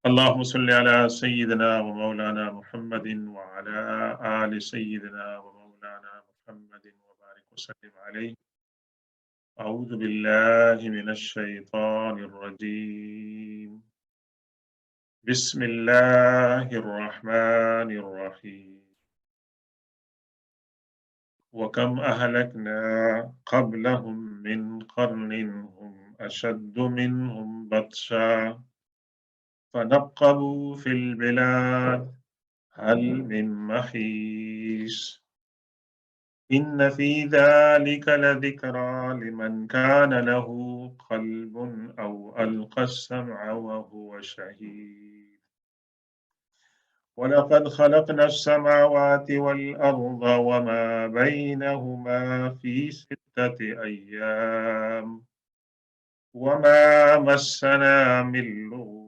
اللهم صل على سيدنا ومولانا محمد وعلى آل سيدنا ومولانا محمد وبارك وسلم عليه. أعوذ بالله من الشيطان الرجيم. بسم الله الرحمن الرحيم. وكم أهلكنا قبلهم من قرن هم أشد منهم بطشا فنقبوا في البلاد هل من محيص. إن في ذلك لذكرى لمن كان له قلب أو ألقى السمع وهو شهيد. ولقد خلقنا السماوات والأرض وما بينهما في 6 أيام وما مسنا من لغوب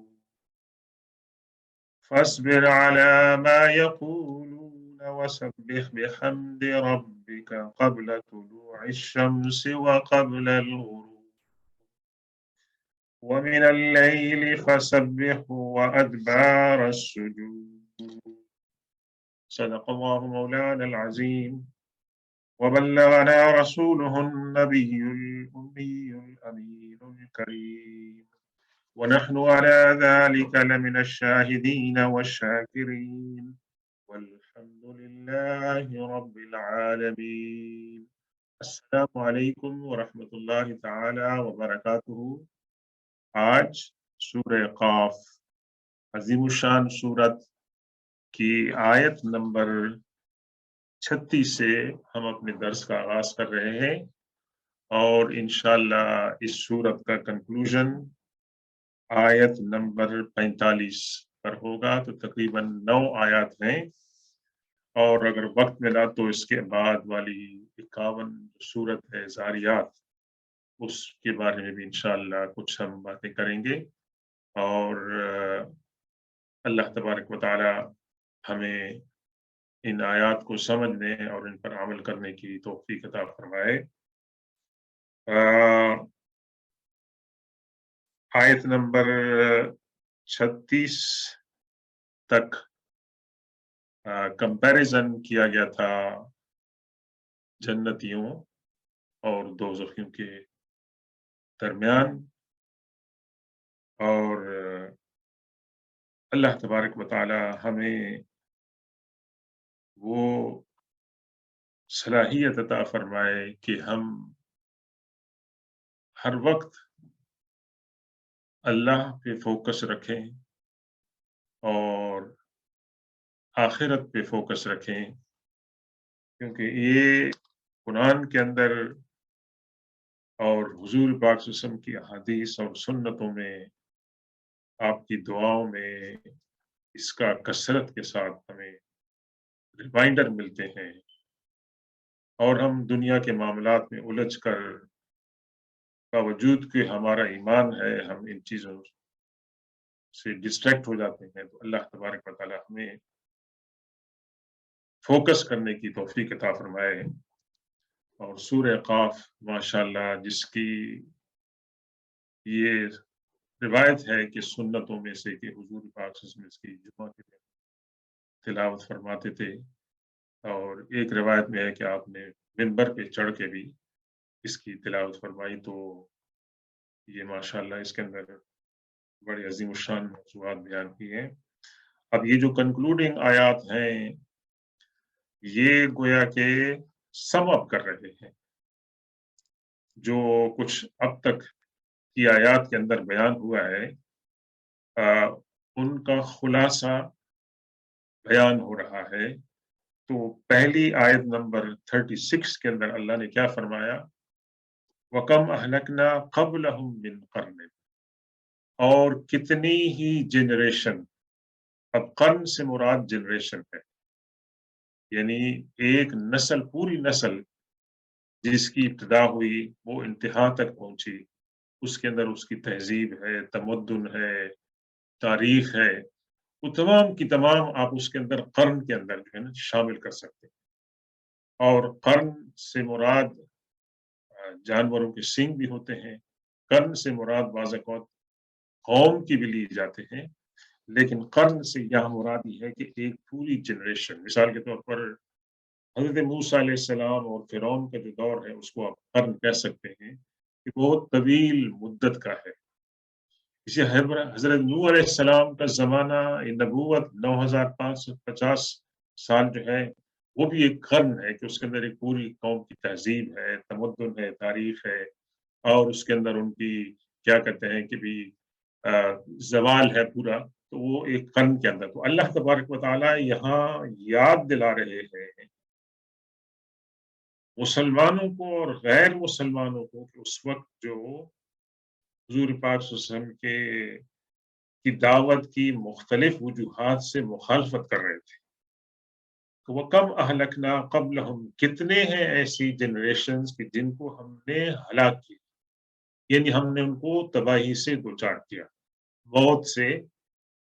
فاصبر على ما يقولون وسبح بحمد ربك قبل طلوع الشمس وقبل الغروب ومن الليل فسبحه وأدبار السجود. صدق الله مولانا العظيم وبلغنا رسوله النبي الأمي الأمين الكريم ونحن على ذلك لمن الشاهدين والشاكرين والحمد لله رب العالمين. السلام علیکم ورحمۃ اللہ تعالی وبرکاتہ۔ آج سورہ قاف عظیم الشان سورت کی آیت نمبر 36 سے ہم اپنے درس کا آغاز کر رہے ہیں، اور انشاءاللہ اس سورت کا کنکلوژن آیت نمبر 45 پر ہوگا، تو تقریباً 9 آیات ہیں، اور اگر وقت ملا تو اس کے بعد والی 51 سورت ہے زاریات، اس کے بارے میں بھی انشاءاللہ کچھ ہم باتیں کریں گے، اور اللہ تبارک و تعالی ہمیں ان آیات کو سمجھنے اور ان پر عمل کرنے کی توفیق عطا فرمائے۔ آیت نمبر 36 تک کمپیریزن کیا گیا تھا جنتیوں اور دوزخیوں کے درمیان، اور اللہ تبارک و تعالی ہمیں وہ صلاحیت عطا فرمائے کہ ہم ہر وقت اللہ پہ فوکس رکھیں اور آخرت پہ فوکس رکھیں، کیونکہ یہ قرآن کے اندر اور حضور پاک صلی اللہ علیہ وسلم کی احادیث اور سنتوں میں، آپ کی دعاؤں میں اس کا کثرت کے ساتھ ہمیں ریمائنڈر ملتے ہیں، اور ہم دنیا کے معاملات میں الجھ کر باوجود کہ ہمارا ایمان ہے ہم ان چیزوں سے ڈسٹریکٹ ہو جاتے ہیں، تو اللہ تبارک و تعالی ہمیں فوکس کرنے کی توفیق عطا فرمائے۔ اور سورہ قاف ماشاءاللہ جس کی یہ روایت ہے کہ سنتوں میں سے کہ حضور پاک صلی اللہ علیہ وسلم اس کی جمعہ کے دن تلاوت فرماتے تھے، اور ایک روایت میں ہے کہ آپ نے منبر پہ چڑھ کے بھی اس کی تلاوت فرمائی، تو یہ ماشاءاللہ اس کے اندر بڑے عظیم الشان موضوعات بیان کی ہیں۔ اب یہ جو کنکلوڈنگ آیات ہیں یہ گویا کہ سم اپ کر رہے ہیں جو کچھ اب تک کی آیات کے اندر بیان ہوا ہے، ان کا خلاصہ بیان ہو رہا ہے۔ تو پہلی آیت نمبر 36 کے اندر اللہ نے کیا فرمایا؟ وَكَمْ أَهْلَكْنَا قَبْلَهُمْ مِنْ قَرْنٍ، اور کتنی ہی جنریشن، اب قرن سے مراد جنریشن ہے، یعنی ایک نسل، پوری نسل جس کی ابتدا ہوئی وہ انتہا تک پہنچی، اس کے اندر اس کی تہذیب ہے، تمدن ہے، تاریخ ہے، وہ تمام کی تمام آپ اس کے اندر قرن کے اندر جو ہے نا شامل کر سکتے ہیں۔ اور قرن سے مراد جانوروں کے سینگ بھی ہوتے ہیں، قرن سے مراد بعض اوقات قوم کی بھی لی جاتے ہیں، لیکن قرن سے یہاں مراد یہ ہے کہ ایک پوری جنریشن، مثال کے طور پر حضرت موسیٰ علیہ السلام اور فرعون کا جو دور ہے اس کو آپ قرن کہہ سکتے ہیں کہ بہت طویل مدت کا ہے۔ اسی حضرت نوح علیہ السلام کا زمانہ نبوت 9550 سال جو ہے وہ بھی ایک قرن ہے کہ اس کے اندر ایک پوری قوم کی تہذیب ہے، تمدن ہے، تاریخ ہے، اور اس کے اندر ان کی کیا کہتے ہیں کہ بھی زوال ہے پورا، تو وہ ایک قرن کے اندر۔ تو اللہ تبارک و تعالیٰ یہاں یاد دلا رہے ہیں مسلمانوں کو اور غیر مسلمانوں کو کہ اس وقت جو حضور پاک صلی اللہ علیہ وسلم کی دعوت کی مختلف وجوہات سے مخالفت کر رہے تھے، تو وہ کم اہلکنا قبلہم، کتنے ہیں ایسی جنریشنز کہ جن کو ہم نے ہلاک کیا، یعنی ہم نے ان کو تباہی سے دوچار کیا، موت سے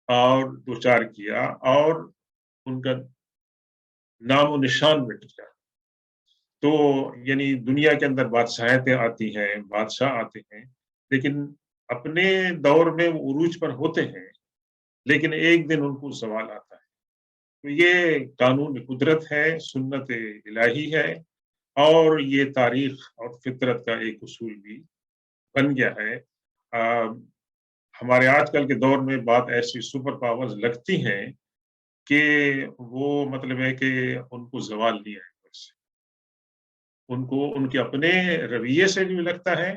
اور دوچار کیا، اور ان کا نام و نشان مٹ گیا۔ تو یعنی دنیا کے اندر بادشاہتیں آتی ہیں، بادشاہ آتے ہیں، لیکن اپنے دور میں وہ عروج پر ہوتے ہیں، لیکن ایک دن ان کو زوال آتا ہے۔ تو یہ قانون قدرت ہے، سنت الہی ہے، اور یہ تاریخ اور فطرت کا ایک اصول بھی بن گیا ہے۔ ہمارے آج کل کے دور میں بات ایسی سپر پاورز لگتی ہیں کہ وہ مطلب ہے کہ ان کو زوال نہیں آئے، ان کو ان کے اپنے رویے سے بھی لگتا ہے،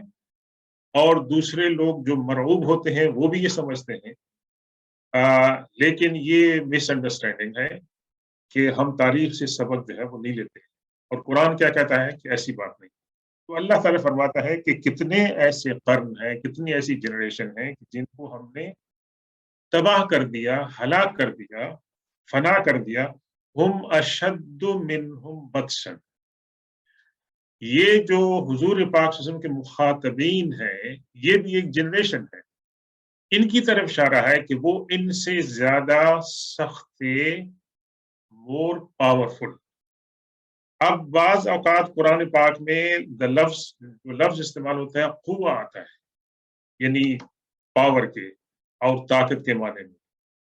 اور دوسرے لوگ جو مرعوب ہوتے ہیں وہ بھی یہ سمجھتے ہیں، لیکن یہ مس انڈرسٹینڈنگ ہے کہ ہم تاریخ سے سبق جو ہے وہ نہیں لیتے، اور قرآن کیا کہتا ہے کہ ایسی بات نہیں۔ تو اللہ تعالیٰ فرماتا ہے کہ کتنے ایسے قرن ہیں، کتنی ایسی جنریشن ہیں کہ جن کو ہم نے تباہ کر دیا، ہلاک کر دیا، فنا کر دیا۔ ہم اشد منہم بطشا، یہ جو حضور پاک صلی اللہ علیہ وسلم کے مخاطبین ہیں یہ بھی ایک جنریشن ہے، ان کی طرف اشارہ ہے کہ وہ ان سے زیادہ سخت، مور پاورفل۔ اب بعض اوقات قرآن پاک میں جو لفظ استعمال ہوتا ہے قوہ آتا ہے، یعنی پاور کے اور طاقت کے معنی میں،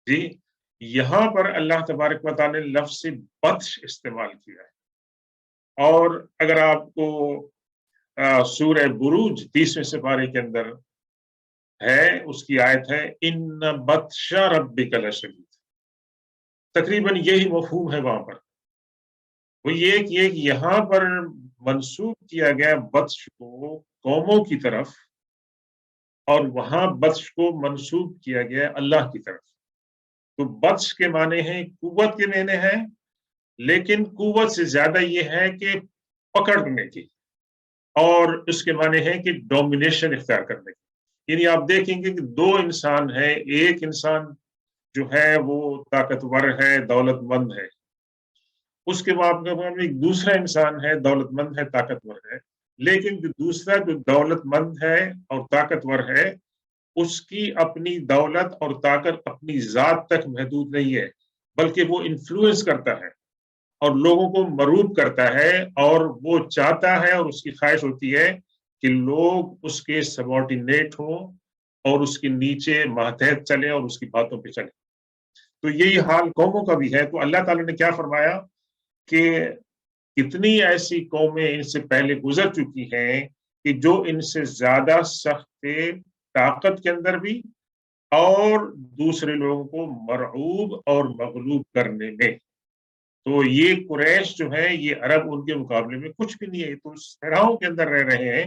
جی یہاں پر اللہ تبارک و تعالیٰ نے لفظ بطش استعمال کیا ہے۔ اور اگر آپ کو سورہ بروج 30ویں سپارے کے اندر ہے، اس کی آیت ہے ان بطش ربک لشدید، تقریباً یہی مفہوم ہے وہاں پر۔ وہ یہ کہ یہاں پر منسوب کیا گیا بطش کو قوموں کی طرف، اور وہاں بطش کو منسوب کیا گیا اللہ کی طرف۔ تو بطش کے معنی ہیں قوت کے معنی ہیں، لیکن قوت سے زیادہ یہ ہے کہ پکڑنے کی، اور اس کے معنی ہے کہ ڈومینیشن اختیار کرنے کی۔ یعنی آپ دیکھیں گے کہ دو انسان ہیں، ایک انسان جو ہے وہ طاقتور ہے، دولت مند ہے، اس کے بعد ایک دوسرا انسان ہے، دولت مند ہے، طاقتور ہے، لیکن جو دوسرا جو دولت مند ہے اور طاقتور ہے، اس کی اپنی دولت اور طاقت اپنی ذات تک محدود نہیں ہے، بلکہ وہ انفلوئنس کرتا ہے اور لوگوں کو مرعوب کرتا ہے، اور وہ چاہتا ہے اور اس کی خواہش ہوتی ہے کہ لوگ اس کے سبارڈینیٹ ہوں اور اس کے نیچے ماتحت چلیں اور اس کی باتوں پہ چلیں۔ تو یہی حال قوموں کا بھی ہے۔ تو اللہ تعالیٰ نے کیا فرمایا کہ کتنی ایسی قومیں ان سے پہلے گزر چکی ہیں کہ جو ان سے زیادہ سخت طاقت کے اندر بھی، اور دوسرے لوگوں کو مرعوب اور مغلوب کرنے میں۔ تو یہ قریش جو ہے، یہ عرب ان کے مقابلے میں کچھ بھی نہیں ہے، تو صحراؤں کے اندر رہ رہے ہیں،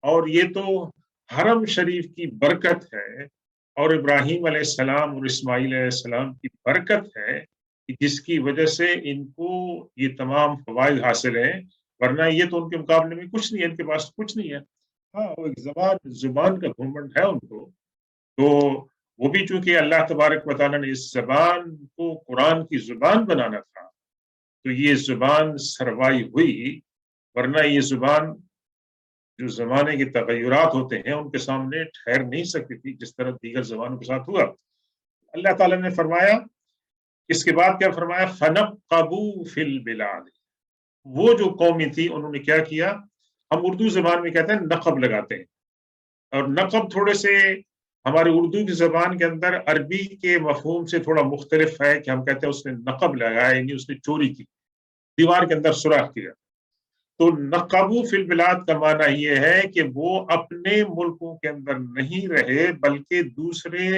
اور یہ تو حرم شریف کی برکت ہے، اور ابراہیم علیہ السلام اور اسماعیل علیہ السلام کی برکت ہے، جس کی وجہ سے ان کو یہ تمام فوائد حاصل ہیں، ورنہ یہ تو ان کے مقابلے میں کچھ نہیں ہے، ان کے پاس کچھ نہیں ہے۔ ہاں، وہ ایک زبان کا گھمنڈ ہے ان کو، تو وہ بھی چونکہ اللہ تبارک و تعالیٰ نے اس زبان کو قرآن کی زبان بنانا تھا، تو یہ زبان سروائی ہوئی، ورنہ یہ زبان جو زمانے کے تغیرات ہوتے ہیں ان کے سامنے ٹھہر نہیں سکتی تھی، جس طرح دیگر زبانوں کے ساتھ ہوا۔ اللہ تعالیٰ نے فرمایا، اس کے بعد کیا فرمایا، فَنَقَّبُوا فِي الْبِلَادِ، وہ جو قومی تھی انہوں نے کیا کیا، ہم اردو زبان میں کہتے ہیں نقب لگاتے ہیں، اور نقب تھوڑے سے ہماری اردو کی زبان کے اندر عربی کے مفہوم سے تھوڑا مختلف ہے کہ ہم کہتے ہیں اس نے نقب لگایا، یعنی اس نے چوری کی، دیوار کے اندر سوراخ کیا. تو نقبو فی البلاد کا معنی یہ ہے کہ وہ اپنے ملکوں کے اندر نہیں رہے بلکہ دوسرے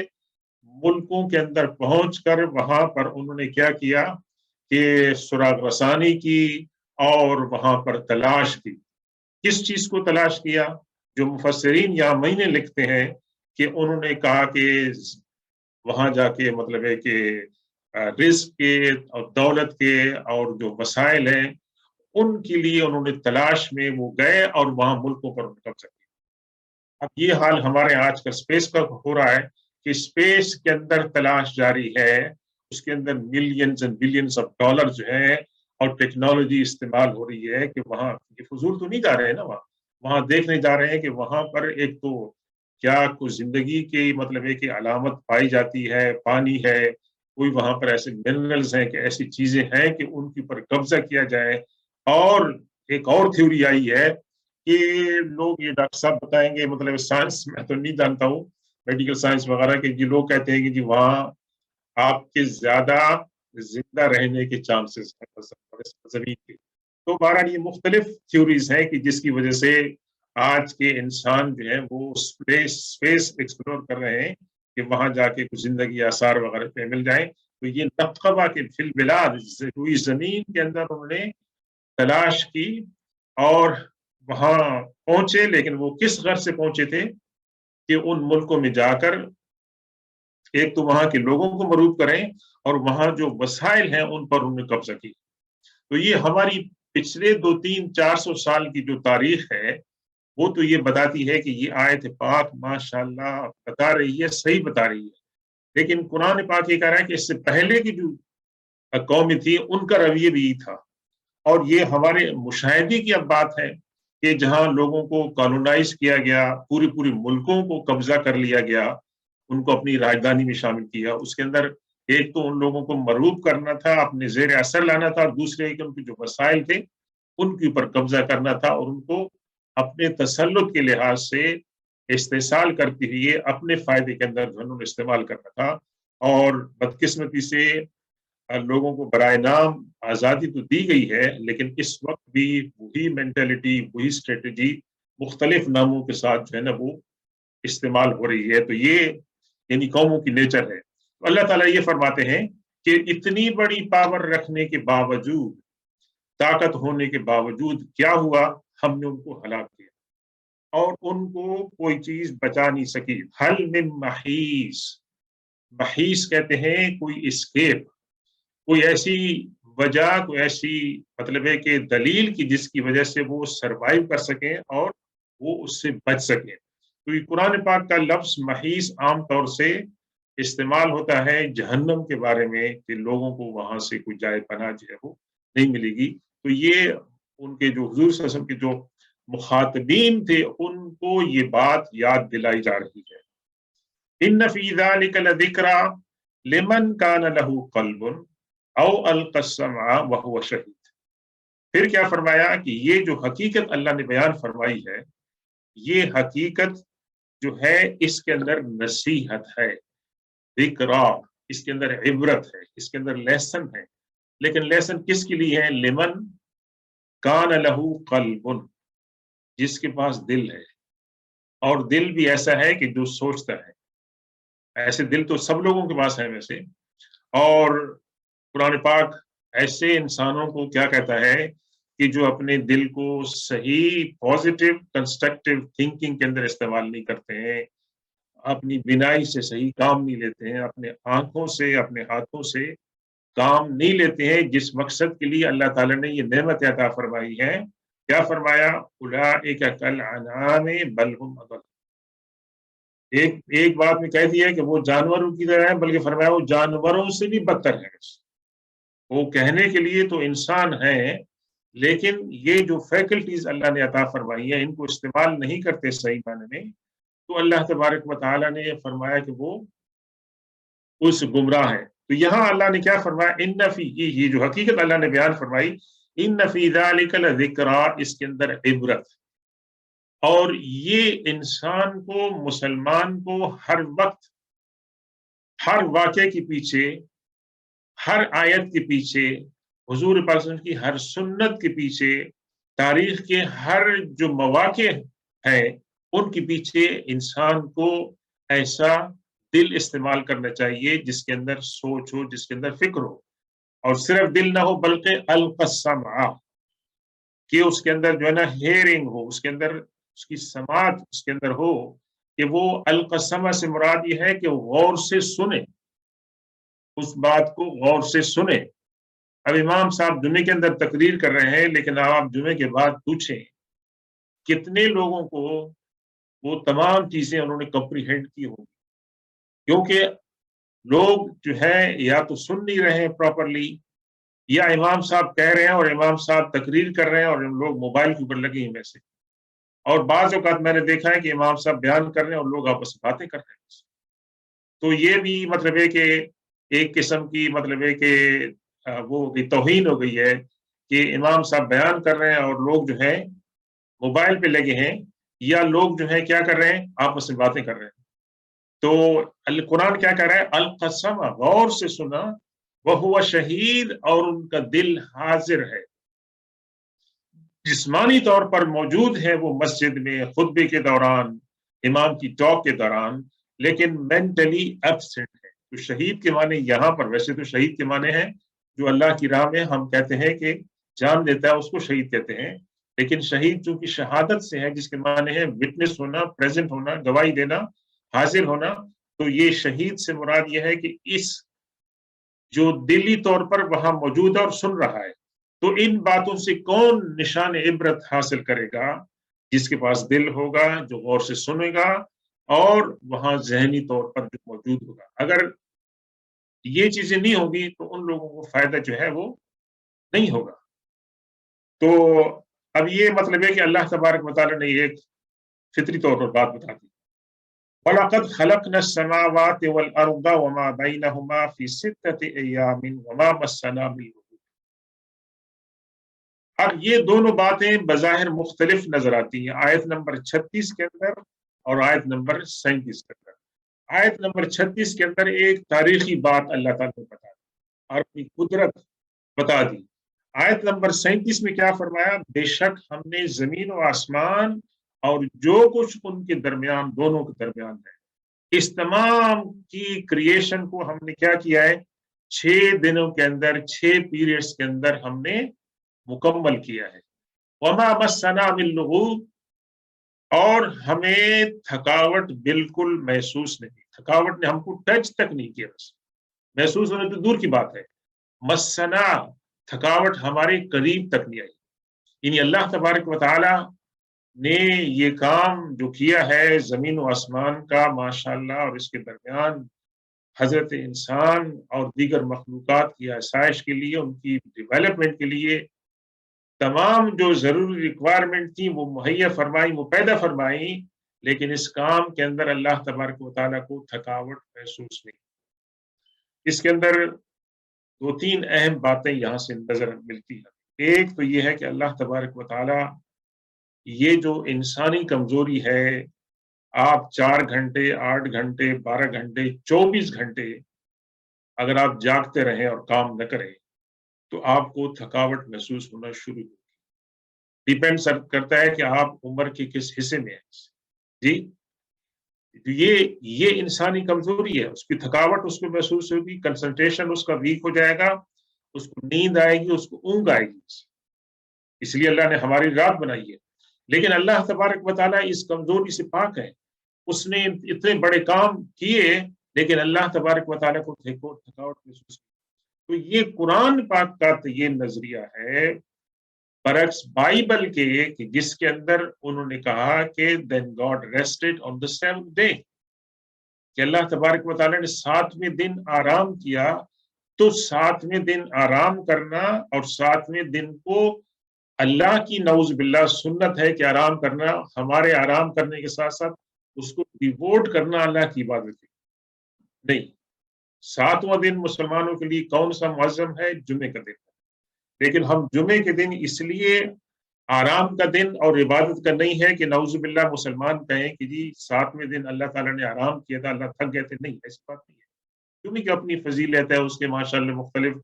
ملکوں کے اندر پہنچ کر وہاں پر انہوں نے کیا کیا کہ سراغ رسانی کی اور وہاں پر تلاش کی. کس چیز کو تلاش کیا؟ جو مفسرین یا معنی لکھتے ہیں کہ انہوں نے کہا کہ وہاں جا کے مطلب ہے کہ رزق کے اور دولت کے اور جو وسائل ہیں ان کے لیے انہوں نے تلاش میں وہ گئے اور وہاں ملکوں پر قبضہ کیا. اب یہ حال ہمارے آج کا اسپیس کا ہو رہا ہے کہ اسپیس کے اندر تلاش جاری ہے، اس کے اندر millions and billions of dollar جو ہیں اور ٹیکنالوجی استعمال ہو رہی ہے کہ وہاں یہ فضول تو نہیں جا رہے ہیں نا، وہاں دیکھنے جا رہے ہیں کہ وہاں پر ایک تو کیا کچھ زندگی کی مطلب ہے کہ علامت پائی جاتی ہے، پانی ہے، کوئی وہاں پر ایسے منرلز ہیں کہ ایسی چیزیں ہیں کہ ان کے اوپر قبضہ کیا جائے. اور ایک اور تھیوری آئی ہے کہ لوگ، یہ ڈاکٹر صاحب بتائیں گے، مطلب سائنس میں تو نہیں جانتا ہوں، میڈیکل سائنس وغیرہ کے، لوگ کہتے ہیں کہ جی وہاں آپ کے زیادہ زندہ رہنے کے چانسز ہیں زمین کے. تو بہرحال یہ مختلف تھیوریز ہیں کہ جس کی وجہ سے آج کے انسان جو ہیں وہ اسپیس ایکسپلور کر رہے ہیں کہ وہاں جا کے کچھ زندگی آثار وغیرہ پہ مل جائیں. تو یہ نقبہ کے فی البلاد ہوئی زمین کے اندر انہوں نے تلاش کی اور وہاں پہنچے. لیکن وہ کس غرض سے پہنچے تھے کہ ان ملکوں میں جا کر ایک تو وہاں کے لوگوں کو مروب کریں اور وہاں جو وسائل ہیں ان پر انہوں نے قبضہ کی. تو یہ ہماری پچھلے 200-400 سال کی جو تاریخ ہے وہ تو یہ بتاتی ہے کہ یہ آیت پاک ماشاءاللہ بتا رہی ہے، صحیح بتا رہی ہے. لیکن قرآن پاک یہ کہہ رہا ہے کہ اس سے پہلے کی جو قومیں تھی ان کا رویہ بھی تھا. اور یہ ہمارے مشاہدے کی اب بات ہے کہ جہاں لوگوں کو کالونائز کیا گیا، پوری ملکوں کو قبضہ کر لیا گیا، ان کو اپنی راجدھانی میں شامل کیا. اس کے اندر ایک تو ان لوگوں کو مرعوب کرنا تھا، اپنے زیر اثر لانا تھا، اور دوسرے کہ ان کے جو وسائل تھے ان کے اوپر قبضہ کرنا تھا اور ان کو اپنے تسلط کے لحاظ سے استحصال کرتے ہوئے اپنے فائدے کے اندر انہوں نے استعمال کرنا تھا. اور بدقسمتی سے لوگوں کو برائے نام آزادی تو دی گئی ہے، لیکن اس وقت بھی وہی مینٹلٹی، وہی اسٹریٹجی مختلف ناموں کے ساتھ جو ہے نا وہ استعمال ہو رہی ہے. تو یہ یعنی قوموں کی نیچر ہے. اللہ تعالیٰ یہ فرماتے ہیں کہ اتنی بڑی پاور رکھنے کے باوجود، طاقت ہونے کے باوجود کیا ہوا؟ ہم نے ان کو ہلاک کیا اور ان کو کوئی چیز بچا نہیں سکی. حل من محیص، محیص کہتے ہیں کوئی اسکیپ، کوئی ایسی وجہ، کوئی ایسی مطلب ہے کہ دلیل کی جس کی وجہ سے وہ سروائیو کر سکیں اور وہ اس سے بچ سکیں. تو یہ قرآن پاک کا لفظ محیص عام طور سے استعمال ہوتا ہے جہنم کے بارے میں کہ لوگوں کو وہاں سے کوئی جائے پناہ جو ہے وہ نہیں ملے گی. تو یہ ان کے جو حضور صلی اللہ علیہ وسلم کے جو مخاطبین تھے ان کو یہ بات یاد دلائی جا رہی ہے. ان فی ذلک لذکری لمن کان لہ قلب او القی السمع وہو شہید. پھر کیا فرمایا کہ یہ جو حقیقت اللہ نے بیان فرمائی ہے، یہ حقیقت جو ہے اس کے اندر نصیحت ہے، ذکرا، اس کے اندر عبرت ہے، اس کے اندر لیسن ہے. لیکن لیسن کس کے لیے ہے؟ لمن کان لہ قلب، جس کے پاس دل ہے، اور دل بھی ایسا ہے کہ جو سوچتا ہے. ایسے دل تو سب لوگوں کے پاس ہے ویسے. اور قرآن پاک ایسے انسانوں کو کیا کہتا ہے کہ جو اپنے دل کو صحیح پازیٹیو کنسٹرکٹیو تھنکنگ کے اندر استعمال نہیں کرتے ہیں، اپنی بینائی سے صحیح کام نہیں لیتے ہیں، اپنے آنکھوں سے، اپنے ہاتھوں سے کام نہیں لیتے ہیں جس مقصد کے لیے اللہ تعالیٰ نے یہ نعمت عطا فرمائی ہے. کیا فرمایا؟ اولئک کالانعام بل هم اضل. ایک بات میں کہہ دیا کہ وہ جانوروں کی طرح ہے، بلکہ فرمایا وہ جانوروں سے بھی بدتر ہے. وہ کہنے کے لیے تو انسان ہیں لیکن یہ جو فیکلٹیز اللہ نے عطا فرمائی ہیں ان کو استعمال نہیں کرتے صحیح معنی میں. تو اللہ تبارک و تعالیٰ نے یہ فرمایا کہ وہ اس گمراہ ہے. تو یہاں اللہ نے کیا فرمایا؟ ان فی، یہ جو حقیقت اللہ نے بیان فرمائی، ان فی ذلک لذکری، اس کے اندر عبرت، اور یہ انسان کو، مسلمان کو ہر وقت، ہر واقعے کے پیچھے، ہر آیت کے پیچھے، حضور پاک صلی اللہ علیہ وسلم کی ہر سنت کے پیچھے، تاریخ کے ہر جو مواقع ہیں ان کے پیچھے انسان کو ایسا دل استعمال کرنا چاہیے جس کے اندر سوچ ہو، جس کے اندر فکر ہو، اور صرف دل نہ ہو بلکہ القسمع، کہ اس کے اندر جو ہے نا ہیئرنگ ہو، اس کے اندر اس کی سماعت اس کے اندر ہو، کہ وہ القسمہ سے مراد یہ ہے کہ غور سے سنے، اس بات کو غور سے سنے۔ اب امام صاحب جمعے کے اندر تقریر کر رہے ہیں، لیکن آپ جمعے کے بعد پوچھیں کتنے لوگوں کو وہ تمام چیزیں انہوں نے کمپریہینڈ کی ہوں، کیونکہ لوگ جو ہے یا تو سن نہیں رہے ہیں پراپرلی، یا امام صاحب کہہ رہے ہیں اور امام صاحب تقریر کر رہے ہیں اور لوگ موبائل کے اوپر لگے ہیں ویسے، اور بعض اوقات میں نے دیکھا ہے کہ امام صاحب بیان کر رہے ہیں اور لوگ آپس میں باتیں کر رہے ہیں۔ تو یہ بھی مطلب ہے کہ ایک قسم کی مطلب ہے کہ وہ توہین ہو گئی ہے کہ امام صاحب بیان کر رہے ہیں اور لوگ جو ہے موبائل پہ لگے ہیں، یا لوگ جو ہے کیا کر رہے ہیں، آپس میں باتیں کر رہے ہیں۔ تو القرآن کیا کہہ رہا ہے، القسم، غور سے سنا، وہ شہید، اور ان کا دل حاضر ہے، جسمانی طور پر موجود ہے وہ مسجد میں خطبے کے دوران، امام کی ٹاک کے دوران، لیکن مینٹلی ایبسنٹ ہے۔ تو شہید کے معنی یہاں پر، ویسے تو شہید کے معنی ہے جو اللہ کی راہ میں ہم کہتے ہیں کہ جان دیتا ہے، اس کو شہید کہتے ہیں، لیکن شہید چونکہ شہادت سے ہے، جس کے معنی ہے وٹنس ہونا، پریزنٹ ہونا، گواہی دینا، حاضر ہونا، تو یہ شہید سے مراد یہ ہے کہ اس جو دلی طور پر وہاں موجود ہے اور سن رہا ہے۔ تو ان باتوں سے کون نشان عبرت حاصل کرے گا؟ جس کے پاس دل ہوگا، جو غور سے سنے گا، اور وہاں ذہنی طور پر جو موجود ہوگا۔ اگر یہ چیزیں نہیں ہوگی تو ان لوگوں کو فائدہ جو ہے وہ نہیں ہوگا۔ تو اب یہ مطلب ہے کہ اللہ تبارک و تعالیٰ نے ایک فطری طور پر بات بتا دی، وَلَقَدْ خَلَقْنَا السَّمَاوَاتِ وَالْأَرْضَ وَمَا بَيْنَهُمَا فِي سِتَّةِ أَيَّامٍ وَمَا مَسَّنَا مِن لُغُوبٍ۔ اب یہ دونوں باتیں بظاہر مختلف نظر آتی ہیں آیت نمبر 36 کے اندر اور آیت نمبر 37 کے اندر۔ آیت نمبر 36 کے اندر ایک تاریخی بات اللہ تعالیٰ نے بتا دی اور اپنی قدرت بتا دی۔ آیت نمبر 37 میں کیا فرمایا، بے شک ہم نے زمین و آسمان اور جو کچھ ان کے درمیان، دونوں کے درمیان ہے، اس تمام کی کریشن کو ہم نے کیا کیا ہے، 6 دنوں کے اندر، 6 پیریڈز کے اندر ہم نے مکمل کیا ہے۔ وما مسنا من لغوب، اور ہمیں تھکاوٹ بالکل محسوس نہیں، تھکاوٹ نے ہم کو ٹچ تک نہیں کیا، بس محسوس ہونے تو دور کی بات ہے، مسنا، تھکاوٹ ہمارے قریب تک نہیں آئی۔ یعنی اللہ تبارک و تعالی نے یہ کام جو کیا ہے زمین و آسمان کا، ماشاءاللہ، اور اس کے درمیان حضرت انسان اور دیگر مخلوقات کی آسائش کے لیے، ان کی ڈیولپمنٹ کے لیے تمام جو ضروری ریکوائرمنٹ تھی وہ مہیا فرمائی، وہ پیدا فرمائی، لیکن اس کام کے اندر اللہ تبارک و تعالیٰ کو تھکاوٹ محسوس نہیں۔ اس کے اندر 2-3 اہم باتیں یہاں سے نظر ملتی ہیں۔ ایک تو یہ ہے کہ اللہ تبارک و تعالیٰ یہ جو انسانی کمزوری ہے، آپ 4 گھنٹے، 8 گھنٹے، 12 گھنٹے، 24 گھنٹے اگر آپ جاگتے رہیں اور کام نہ کریں تو آپ کو تھکاوٹ محسوس ہونا شروع ہوگی۔ ڈیپینڈ کرتا ہے کہ آپ عمر کے کس حصے میں ہیں۔ جی، یہ انسانی کمزوری ہے، اس کی تھکاوٹ اس کو محسوس ہوگی، کنسنٹریشن اس کا ویک ہو جائے گا، اس کو نیند آئے گی، اس کو اونگ آئے گی۔ اس لیے اللہ نے ہماری رات بنائی ہے، لیکن اللہ تبارک و تعالیٰ اس کمزوری سے پاک ہے۔ اس نے اتنے بڑے کام کیے، لیکن اللہ تبارک و تعالیٰ کو تھکاوٹ محسوس کی۔ تو یہ قرآن پاک کا یہ نظریہ ہے، برعکس بائبل کے، کہ جس کے اندر انہوں نے کہا کہ then God rested on the 7th day، کہ اللہ تبارک و تعالیٰ نے 7ویں دن آرام کیا۔ تو 7ویں دن آرام کرنا، اور 7ویں دن کو اللہ کی نعوذ باللہ سنت ہے کہ آرام کرنا، ہمارے آرام کرنے کے ساتھ ساتھ اس کو ڈیووٹ کرنا اللہ کی عبادت نہیں۔ 7واں دن مسلمانوں کے لیے کون سا معظم ہے؟ جمعے کا دن، لیکن ہم جمعے کے دن اس لیے آرام کا دن اور عبادت کا نہیں ہے کہ نعوذ باللہ مسلمان کہیں کہ جی 7ویں دن اللہ تعالیٰ نے آرام کیا تھا، اللہ تھک گئے تھے. نہیں، ایسی بات نہیں ہے. کیونکہ کہ اپنی فضیلت ہے اس کے ماشاءاللہ مختلف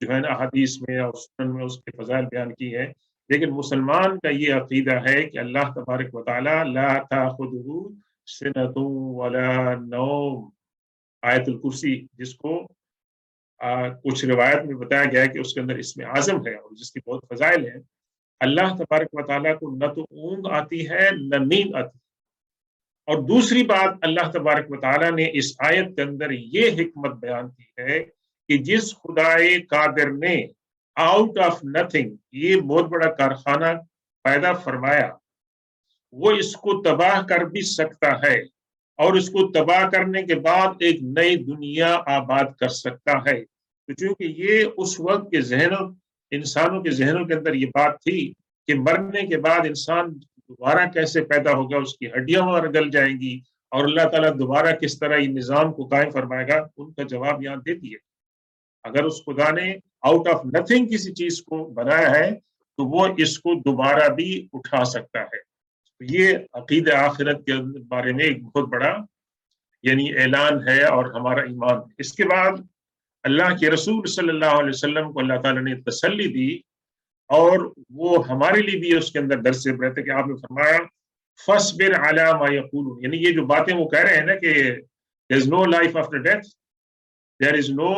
جو ہے نا حدیث میں اور سنن میں اس کے فضائل بیان کی ہے. لیکن مسلمان کا یہ عقیدہ ہے کہ اللہ تبارک و تعالیٰ لا تاخذہ سنۃ ولا نوم، آیت الکرسی جس کو کچھ روایت میں بتایا گیا ہے کہ اس کے اندر اسم اعظم ہے اور جس کی بہت فضائل ہیں. اللہ تبارک و تعالیٰ کو نہ تو اونگ آتی ہے نہ نیند آتی ہے. اور دوسری بات اللہ تبارک و تعالیٰ نے اس آیت کے اندر یہ حکمت بیان کی ہے کہ جس خدائے قادر نے آؤٹ آف نتھنگ یہ بہت بڑا کارخانہ پیدا فرمایا، وہ اس کو تباہ کر بھی سکتا ہے اور اس کو تباہ کرنے کے بعد ایک نئی دنیا آباد کر سکتا ہے. تو چونکہ یہ اس وقت کے انسانوں کے ذہنوں کے اندر یہ بات تھی کہ مرنے کے بعد انسان دوبارہ کیسے پیدا ہوگا، اس کی ہڈیاں وہاں گل جائیں گی اور اللہ تعالیٰ دوبارہ کس طرح یہ نظام کو قائم فرمائے گا، ان کا جواب یہاں دے دیا. اگر اس خدا نے آؤٹ آف نتھنگ کسی چیز کو بنایا ہے تو وہ اس کو دوبارہ بھی اٹھا سکتا ہے. یہ عقید آخرت کے بارے میں ایک بہت بڑا یعنی اعلان ہے اور ہمارا ایمان. اس کے بعد اللہ کے رسول صلی اللہ علیہ وسلم کو اللہ تعالیٰ نے تسلی دی اور وہ ہمارے لیے بھی اس کے اندر درس عبرت ہے کہ آپ نے فرمایا فَاصْبِرْ عَلَىٰ مَا يَقُولُونَ، یعنی یہ جو باتیں وہ کہہ رہے ہیں نا کہ there is no life after death, there is no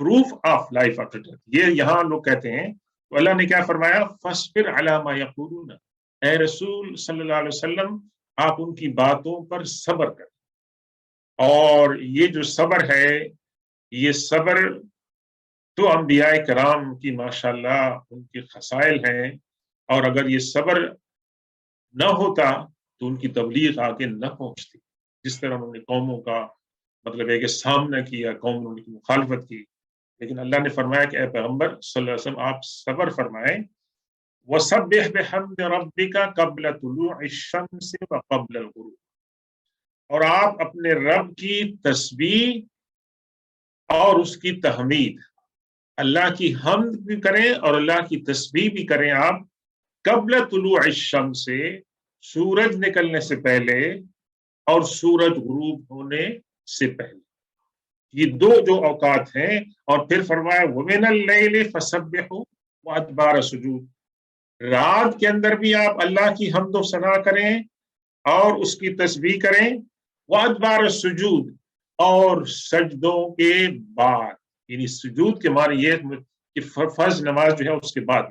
proof of life after death، یہ یہاں لوگ کہتے ہیں. تو اللہ نے کیا فرمایا فَاصْبِرْ عَلَىٰ مَا يَقُولُونَ، اے رسول صلی اللہ علیہ وسلم آپ ان کی باتوں پر صبر کریں. اور یہ جو صبر ہے یہ صبر تو انبیاء کرام کی ماشاءاللہ ان کی خصائل ہیں، اور اگر یہ صبر نہ ہوتا تو ان کی تبلیغ آگے نہ پہنچتی. جس طرح انہوں نے قوموں کا مطلب ہے کہ سامنا کیا، قوم نے ان کی مخالفت کی، لیکن اللہ نے فرمایا کہ اے پیغمبر صلی اللہ علیہ وسلم آپ صبر فرمائیں. وَسَبِّحْ بِحَمْدِ رَبِّكَ قَبْلَ طُلُوعِ الشَّمْسِ وَقَبْلَ الْغُرُوبِ، اور آپ اپنے رب کی تسبیح اور اس کی تحمید، اللہ کی حمد بھی کریں اور اللہ کی تسبیح بھی کریں آپ قبل طلوع الشمس سے، سورج نکلنے سے پہلے اور سورج غروب ہونے سے پہلے. یہ دو جو اوقات ہیں. اور پھر فرمایا وَمِنَ اللَّيْلِ فَسَبِّحُوا وَأَدْبَارَ السُّجُودِ، رات کے اندر بھی آپ اللہ کی حمد و ثنا کریں اور اس کی تسبیح کریں. وَأَدْبَارَ السُّجُودِ، اور سجدوں کے بعد، یعنی سجود کے معنی یہ کہ فرض نماز جو ہے اس کے بعد.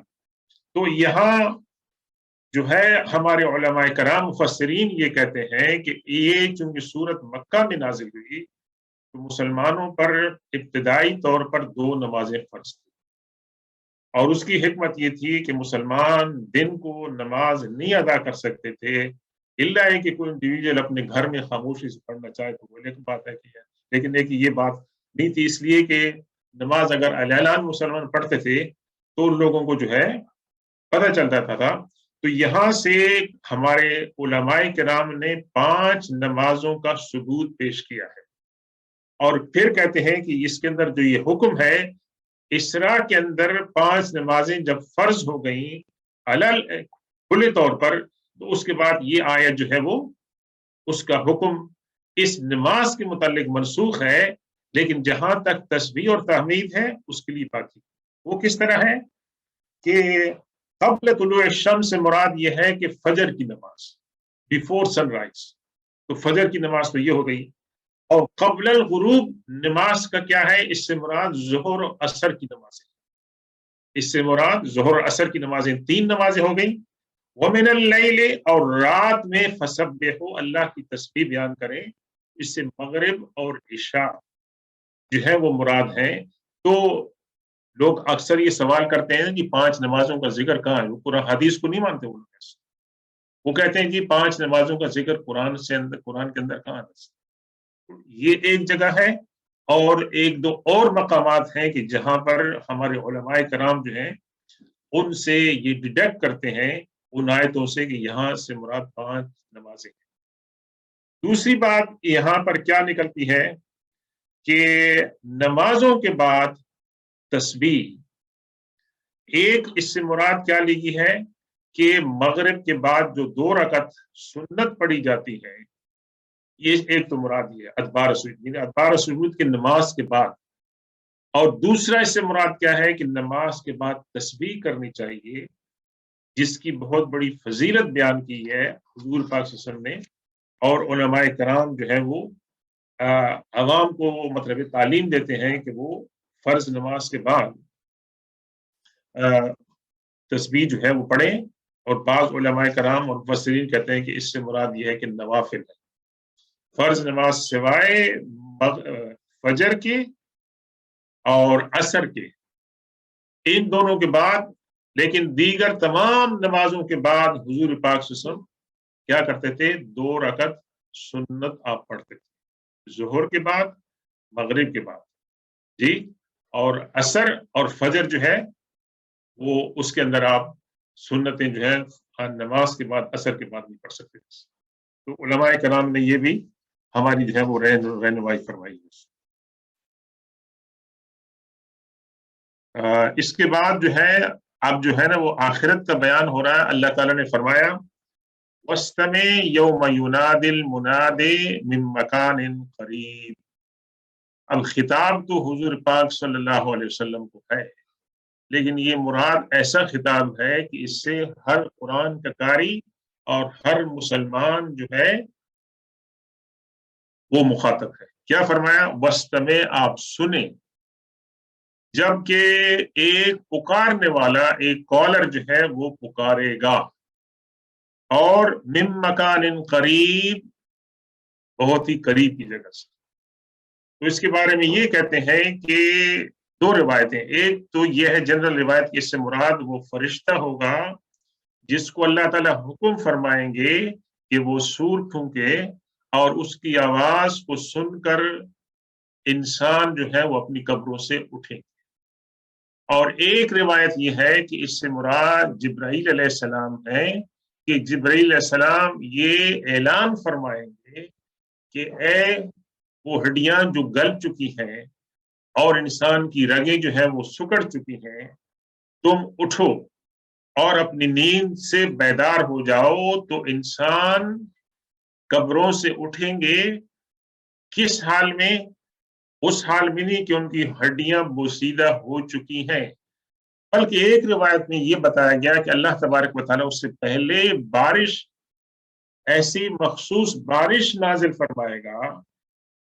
تو یہاں جو ہے ہمارے علماء کرام مفسرین یہ کہتے ہیں کہ یہ چونکہ سورت مکہ میں نازل ہوئی تو مسلمانوں پر ابتدائی طور پر 2 نمازیں فرض تھیں، اور اس کی حکمت یہ تھی کہ مسلمان دن کو نماز نہیں ادا کر سکتے تھے الا ہے کہ کوئی انڈیویجول اپنے گھر میں خاموشی سے پڑھنا چاہے تو وہ ایک بات ہے کہ لیکن ایک یہ بات نہیں تھی، اس لیے کہ نماز اگر اعلان مسلمان پڑھتے تھے تو ان لوگوں کو جو ہے پتہ چلتا تھا. تو یہاں سے ہمارے علماء کرام نے 5 نمازوں کا ثبوت پیش کیا ہے، اور پھر کہتے ہیں کہ اس کے اندر جو یہ حکم ہے اسراء کے اندر 5 نمازیں جب فرض ہو گئیں کھلے طور پر، تو اس کے بعد یہ آیت جو ہے وہ اس کا حکم اس نماز کے متعلق منسوخ ہے، لیکن جہاں تک تسبیح اور تحمید ہے اس کے لیے باقی. وہ کس طرح ہے کہ قبل طلوع الشمس سے مراد یہ ہے کہ فجر کی نماز، بیفور سن رائز، تو فجر کی نماز تو یہ ہو گئی. اور قبل الغروب نماز کا کیا ہے، اس سے مراد ظہر و عصر کی نمازیں، اس سے مراد ظہر و عصر کی نمازیں 3 نمازیں ہو گئیں. وَمِنَ اللَّيْلِ، اور رات میں فَسَبِّحُوا، اللہ کی تسبیح بیان کریں، اس سے مغرب اور عشاء جو ہے وہ مراد ہیں. تو لوگ اکثر یہ سوال کرتے ہیں کہ 5 نمازوں کا ذکر کہاں ہے، وہ قرآن حدیث کو نہیں مانتے. وہ کہتے ہیں کہ 5 نمازوں کا ذکر قرآن کے اندر کہاں ہے. یہ ایک جگہ ہے، اور 1-2 اور مقامات ہیں کہ جہاں پر ہمارے علماء کرام جو ہیں ان سے یہ ڈیڈکٹ کرتے ہیں ان آیتوں سے کہ یہاں سے مراد 5 نمازیں ہیں. دوسری بات یہاں پر کیا نکلتی ہے کہ نمازوں کے بعد تسبیح، ایک اس سے مراد کیا لگی ہے کہ مغرب کے بعد جو 2 رکعت سنت پڑھی جاتی ہے، یہ ایک تو مراد یہ ہے ادبار سجود، یعنی ادبار سجود کی نماز کے بعد، اور دوسرا اس سے مراد کیا ہے کہ نماز کے بعد تسبیح کرنی چاہیے، جس کی بہت بڑی فضیلت بیان کی ہے حضور پاک صلی اللہ علیہ وسلم نے، اور علماء کرام جو ہے وہ عوام کو مطلب تعلیم دیتے ہیں کہ وہ فرض نماز کے بعد تسبیح جو ہے وہ پڑھیں، اور بعض علماء کرام اور مفسرین کہتے ہیں کہ اس سے مراد یہ ہے کہ نوافل ہے، فرض نماز سوائے فجر کے اور عصر کے، ان دونوں کے بعد، لیکن دیگر تمام نمازوں کے بعد حضور پاک صلی اللہ علیہ وسلم کیا کرتے تھے؟ 2 رکعت سنت آپ پڑھتے تھے، ظہر کے بعد، مغرب کے بعد، جی، اور عصر اور فجر جو ہے وہ اس کے اندر آپ سنتیں جو ہے نماز کے بعد، عصر کے بعد نہیں پڑھ سکتے تھے۔ تو علماء کرام نے یہ بھی ہماری جو ہے وہ رہنمائی فرمائی ہے۔ اس کے بعد جو ہے اب جو ہے نا وہ آخرت کا بیان ہو رہا ہے۔ اللہ تعالیٰ نے فرمایا وَاسْتَمِعْ يَوْمَ يُنَادِ الْمُنَادِ مِن مَّكَانٍ قَرِيبٍ۔ اب خطاب تو حضور پاک صلی اللہ علیہ وسلم کو ہے، لیکن یہ مراد ایسا خطاب ہے کہ اس سے ہر قرآن کا قاری اور ہر مسلمان جو ہے وہ مخاطب ہے۔ کیا فرمایا؟ وَاسْتَمِعْ، آپ سنیں، جبکہ ایک پکارنے والا، ایک کالر جو ہے وہ پکارے گا، اور من مکان قریب، بہت ہی قریب کی جگہ سے۔ تو اس کے بارے میں یہ کہتے ہیں کہ 2 روایتیں، ایک تو یہ ہے جنرل روایت کہ اس سے مراد وہ فرشتہ ہوگا جس کو اللہ تعالیٰ حکم فرمائیں گے کہ وہ سور پھونکے، اور اس کی آواز کو سن کر انسان جو ہے وہ اپنی قبروں سے اٹھے۔ اور ایک روایت یہ ہے کہ اس سے مراد جبرائیل علیہ السلام ہے، کہ جبرائیل علیہ السلام یہ اعلان فرمائیں گے کہ اے وہ ہڈیاں جو گل چکی ہیں اور انسان کی رگیں جو ہے وہ سکڑ چکی ہیں، تم اٹھو اور اپنی نیند سے بیدار ہو جاؤ۔ تو انسان قبروں سے اٹھیں گے، کس حال میں؟ اس حال میں نہیں کہ ان کی ہڈیاں بوسیدہ ہو چکی ہیں، بلکہ ایک روایت میں یہ بتایا گیا کہ اللہ تبارک و تعالیٰ اس سے پہلے بارش، ایسی مخصوص بارش نازل فرمائے گا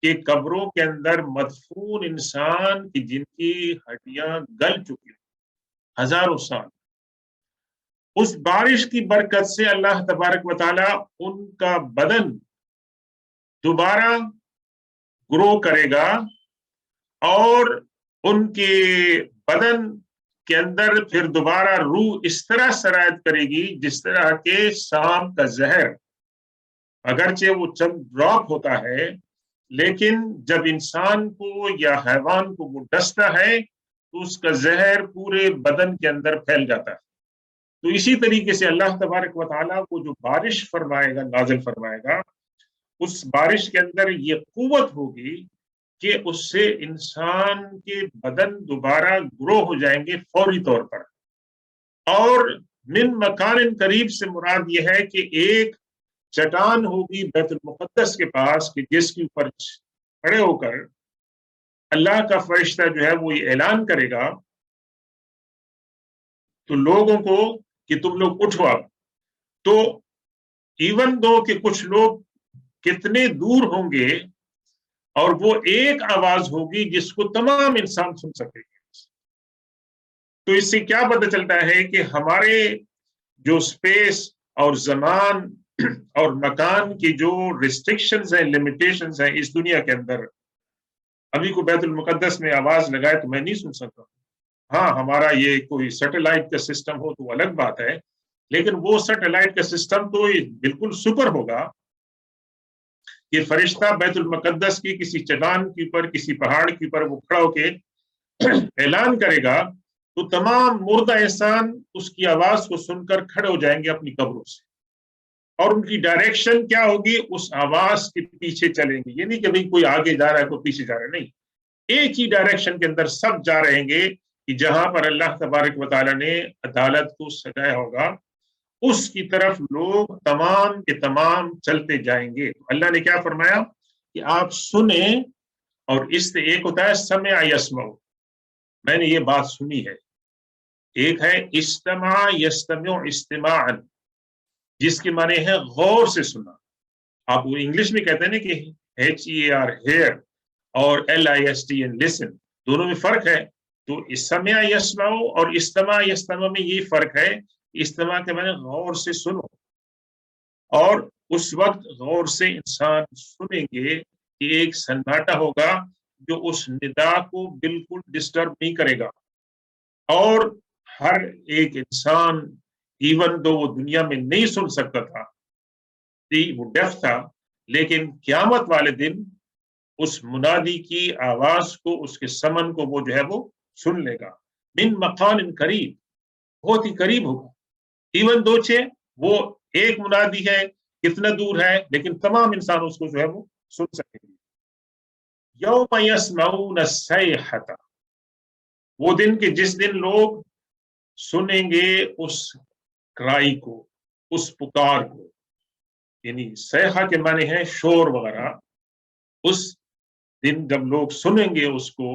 کہ قبروں کے اندر مدفون انسان کی جن کی ہڈیاں گل چکی ہیں ہزاروں سال، اس بارش کی برکت سے اللہ تبارک و تعالیٰ ان کا بدن دوبارہ گرو کرے گا، اور ان کے بدن کے اندر پھر دوبارہ روح اس طرح سرایت کرے گی جس طرح کے سانپ کا زہر، اگرچہ وہ چند ڈراپ ہوتا ہے، لیکن جب انسان کو یا حیوان کو وہ ڈستا ہے تو اس کا زہر پورے بدن کے اندر پھیل جاتا ہے۔ تو اسی طریقے سے اللہ تبارک و تعالیٰ کو جو بارش فرمائے گا، نازل فرمائے گا، اس بارش کے اندر یہ قوت ہوگی کہ اس سے انسان کے بدن دوبارہ گرو ہو جائیں گے فوری طور پر۔ اور من مکان قریب سے مراد یہ ہے کہ ایک چٹان ہوگی بیت المقدس کے پاس کہ جس کے اوپر کھڑے ہو کر اللہ کا فرشتہ جو ہے وہ یہ اعلان کرے گا تو لوگوں کو کہ تم لوگ اٹھو اب۔ تو ایون دو کہ کچھ لوگ کتنے دور ہوں گے، اور وہ ایک آواز ہوگی جس کو تمام انسان سن سکیں گے۔ تو اس سے کیا پتہ چلتا ہے کہ ہمارے جو سپیس اور زمان اور مکان کی جو ریسٹرکشنز ہیں، لمیٹیشنز ہیں اس دنیا کے اندر، ابھی کو بیت المقدس میں آواز لگائے تو میں نہیں سن سکتا۔ ہاں، ہمارا یہ کوئی سیٹلائٹ کا سسٹم ہو تو الگ بات ہے، لیکن وہ سیٹلائٹ کا سسٹم تو بالکل سپر ہوگا کہ فرشتہ بیت المقدس کی کسی چٹان کے اوپر، کسی پہاڑ کے اوپر وہ کھڑا ہو کے اعلان کرے گا تو تمام مردہ انسان اس کی آواز کو سن کر کھڑے ہو جائیں گے اپنی قبروں سے، اور ان کی ڈائریکشن کیا ہوگی؟ اس آواز کے پیچھے چلیں گے۔ یہ نہیں کہ بھئی کوئی آگے جا رہا ہے کوئی پیچھے جا رہا ہے، نہیں، ایک ہی ڈائریکشن کے اندر سب جا رہیں گے کہ جہاں پر اللہ تبارک و تعالیٰ نے عدالت کو سجایا ہوگا، اس کی طرف لوگ تمام کے تمام چلتے جائیں گے. اللہ نے کیا فرمایا کہ آپ سنیں, اور اس سے ایک ہوتا ہے سمع یسمع, میں نے یہ بات سنی ہے. ایک ہے استمع یستمع استماعا, جس کے معنی ہے غور سے سنا. آپ وہ انگلش میں کہتے ہیں نا کہ HEAR ہیئر اور LIST لسن, دونوں میں فرق ہے. تو سمع یسمع اور استمع یستمع میں یہ فرق ہے. استماع کے معنی غور سے سنو, اور اس وقت غور سے انسان سنیں گے کہ ایک سناٹا ہوگا جو اس ندا کو بالکل ڈسٹرب نہیں کرے گا, اور ہر ایک انسان ایون دو وہ دنیا میں نہیں سن سکتا تھا, وہ ڈیف تھا, لیکن قیامت والے دن اس منادی کی آواز کو, اس کے سمن کو وہ جو ہے وہ سن لے گا. من مکان قریب, بہت ہی قریب ہوگا. ایون دو وہ ایک منادی ہے, کتنا دور ہے, لیکن تمام انسان اس کو جو ہے وہ سن سکیں گے. یوم یسمعون الصیحۃ, وہ دن کہ جس دن لوگ سنیں گے اس کرائی کو, اس پکار کو, یعنی صیحہ کے معنی ہے شور وغیرہ. اس دن جب لوگ سنیں گے اس کو,